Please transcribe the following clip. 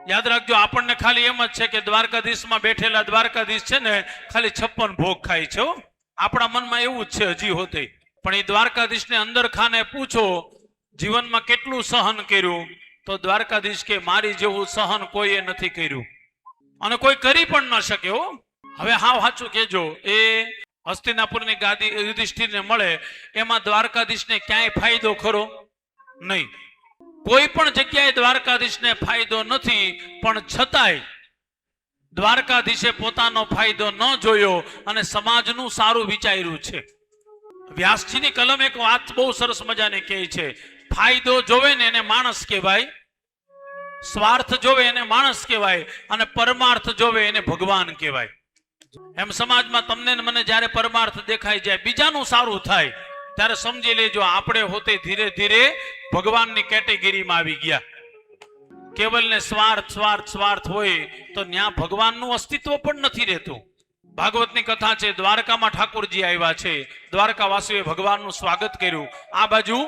યાદ રાખજો, આપણને ખાલી એમ જ છે કે દ્વારકાધીશમાં બેઠેલા દ્વારકાધીશ છે ને ખાલી 56 ભોગ ખાય છે. આપણા મનમાં એવું જ છે હજી હોતે. પણ એ દ્વારકાધીશને અંદર ખાને પૂછો જીવનમાં કેટલું સહન કર્યું, તો દ્વારકાધીશ કે મારી જેવું સહન કોઈએ નથી કર્યું અને કોઈ કરી પણ ન શકે. હો હવે હાવ સાચું કેજો, એ હસ્તિનાપુરની ગાદી યુધિષ્ઠિરને મળે એમાં દ્વારકાધીશને ક્યાંય ફાયદો ખરો? નહીં. કોઈ પણ જગ્યાએ દ્વારકાધીશને ફાયદો નથી, પણ છતાંય દ્વારકાધીશે પોતાનો ફાયદો ન જોયો અને સમાજનું સારું વિચાર્યું છે. વ્યાસજીની કલમ એક વાત બહુ સરસ મજાની કહે છે, ફાયદો જોવે ને એને માણસ કહેવાય, સ્વાર્થ જોવે એને માણસ કહેવાય, અને પરમાર્થ જોવે એને ભગવાન કહેવાય. એમ સમાજમાં તમને મને જ્યારે પરમાર્થ દેખાઈ જાય, બીજાનું સારું થાય, ત્યારે સમજી લેજો આપણે હોતે ધીરે ધીરે ભગવાનની કેટેગરીમાં આવી ગયા. કેવલ ને સ્વાર્થ સ્વાર્થ સ્વાર્થ હોય તો ત્યાં ભગવાનનું અસ્તિત્વ પણ નથી રહેતું. ભાગવતની કથા છે, દ્વારકામાં ઠાકોરજી આવ્યા છે, દ્વારકાવાસીઓએ ભગવાનનું સ્વાગત કર્યું. આ બાજુ